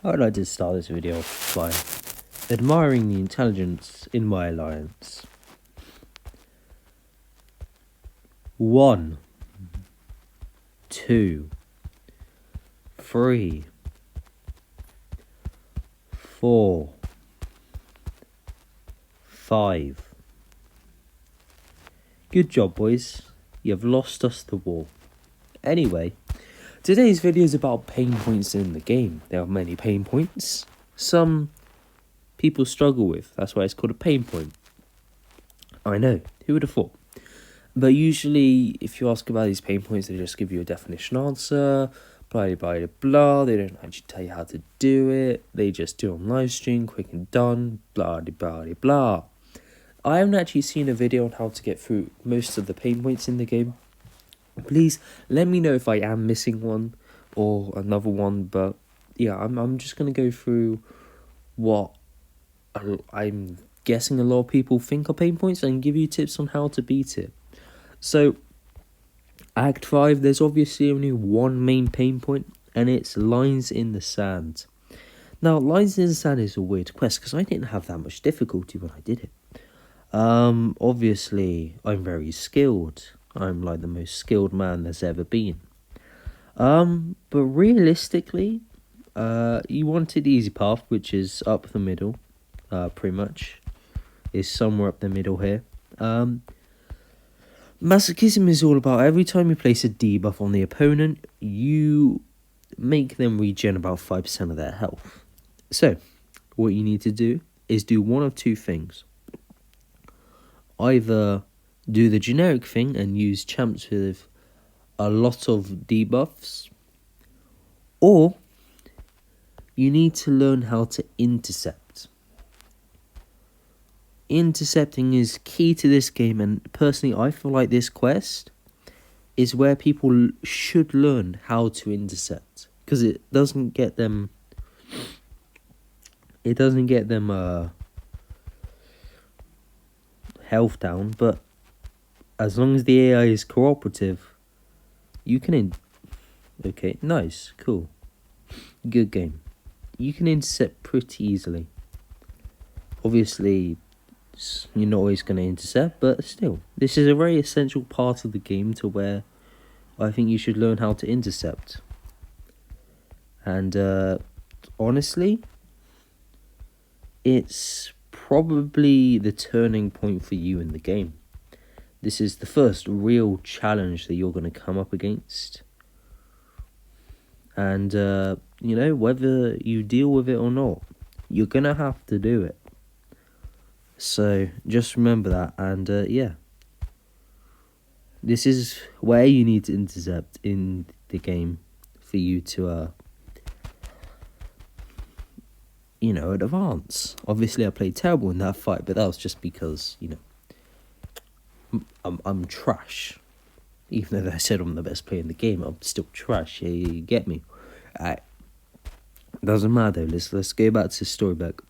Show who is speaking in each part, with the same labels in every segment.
Speaker 1: I would like to start this video off by admiring the intelligence in my alliance. 1, 2, 3, 4, 5. Good job, boys. You've lost us the war. Anyway, today's video is about pain points in the game. There are many pain points. Some people struggle with. That's why it's called a pain point. I know. Who would have thought? But usually, if you ask about these pain points, they just give you a definition answer. Blah, blah, blah, blah. They don't actually tell you how to do it. They just do it on live stream, quick and done. Blah, blah, blah, blah. I haven't actually seen a video on how to get through most of the pain points in the game. Please let me know if I am missing one or another one. But yeah, I'm just going to go through what I'm guessing a lot of people think are pain points and give you tips on how to beat it. So, Act 5, there's obviously only one main pain point, and it's lines in the sand. Now, lines in the sand is a weird quest, because I didn't have that much difficulty when I did it. Obviously, I'm very skilled. I'm like the most skilled man there's ever been. But realistically, you wanted the easy path, which is up the middle, pretty much. Is somewhere up the middle here. Masochism is all about every time you place a debuff on the opponent, you make them regen about 5% of their health. So, what you need to do is do one of two things. Either do the generic thing and use champs with a lot of debuffs, or you need to learn how to intercept. Intercepting is key to this game, and personally I feel like this quest is where people should learn how to intercept, because it doesn't get them health down, but as long as the AI is cooperative, you can okay, nice, cool, good game. You can intercept pretty easily. Obviously you're not always going to intercept, but still, this is a very essential part of the game to where I think you should learn how to intercept. And honestly, it's probably the turning point for you in the game. This is the first real challenge that you're going to come up against. And, whether you deal with it or not, you're going to have to do it. So, just remember that, and yeah. This is where you need to intercept in the game for you to, advance. Obviously, I played terrible in that fight, but that was just because, I'm trash. Even though I said I'm the best player in the game, I'm still trash. You get me? Alright. Doesn't matter, let's go back to Storybook.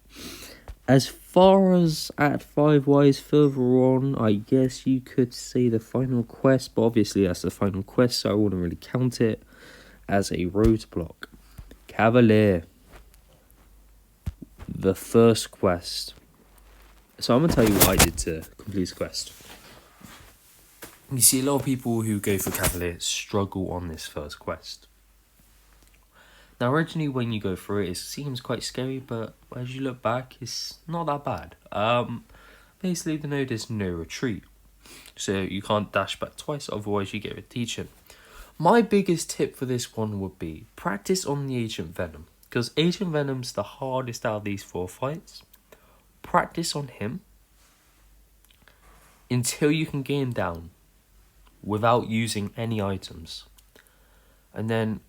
Speaker 1: As far as Act 5 wise, further on, I guess you could say the final quest, but obviously that's the final quest, so I wouldn't really count it as a roadblock. Cavalier. The first quest. So I'm going to tell you what I did to complete this quest. You see, a lot of people who go for Cavalier struggle on this first quest. Now, originally, when you go through it, it seems quite scary, but as you look back, it's not that bad. Basically, the node is no retreat, so you can't dash back twice, otherwise you get a teacher. My biggest tip for this one would be practice on the Agent Venom, because Agent Venom's the hardest out of these 4 fights. Practice on him until you can get him down without using any items, and then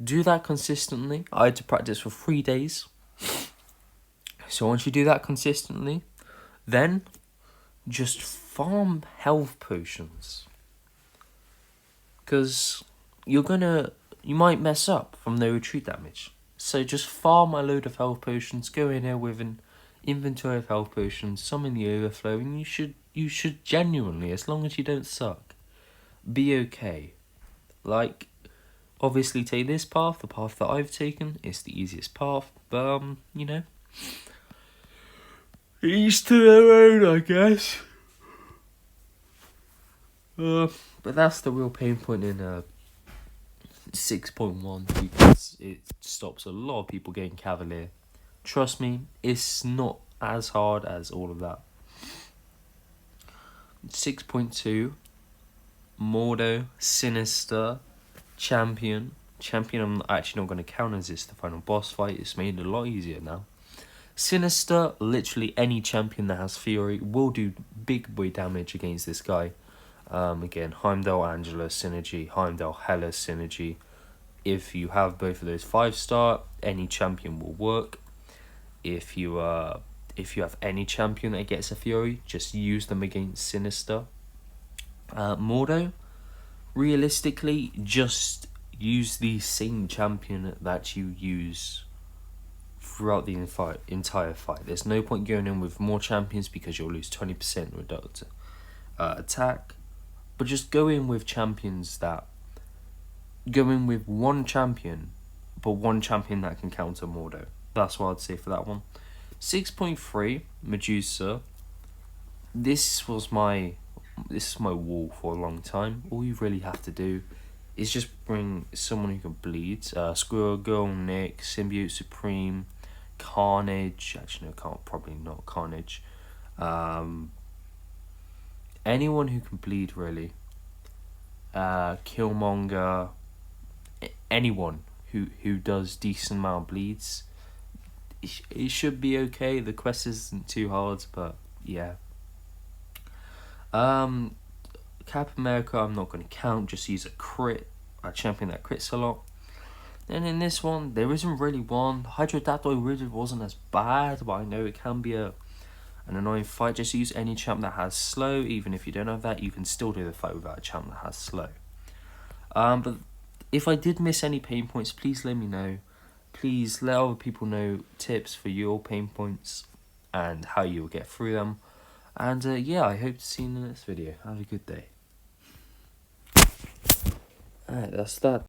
Speaker 1: do that consistently. I had to practice for 3 days. So once you do that consistently, then just farm health potions. Because you might mess up from no retreat damage. So just farm a load of health potions, go in there with an inventory of health potions, some in the overflow, and you should genuinely, as long as you don't suck, be okay. Like, obviously take this path, the path that I've taken. It's the easiest path, but you know, each to their own, I guess. But that's the real pain point in 6.1, because it stops a lot of people getting Cavalier. Trust me, it's not as hard as all of that. 6.2, Mordo, Sinister, Champion. Champion I'm actually not going to count as it's the final boss fight. It's made it a lot easier now. Sinister, literally any champion that has Fury will do big boy damage against this guy. Again, Heimdall, Angela synergy, Heimdall, Hela synergy. If you have both of those 5-star, any champion will work. If you have any champion that gets a Fury, just use them against Sinister. Mordo, realistically, just use the same champion that you use throughout the entire fight. There's no point going in with more champions because you'll lose 20% reduct attack. But just go in with champions that... Go in with one champion, but one champion that can counter Mordo. That's what I'd say for that one. 6.3, Medusa. This is my wall for a long time. All you really have to do is just bring someone who can bleed. Squirrel Girl, Nick, Symbiote Supreme, Carnage. Actually, no, probably not Carnage. Anyone who can bleed, really. Killmonger. Anyone who does decent amount of bleeds. It should be okay. The quest isn't too hard, but yeah. Cap America I'm not going to count. Just use a champion that crits a lot. And in this one, there isn't really one. Hydrodactyl really wasn't as bad, but I know it can be an annoying fight. Just use any champ that has slow. Even if you don't have that, you can still do the fight without a champ that has slow. But if I did miss any pain points, please let me know. Please let other people know tips for your pain points and how you will get through them. And yeah, I hope to see you in the next video. Have a good day. Alright, that's that.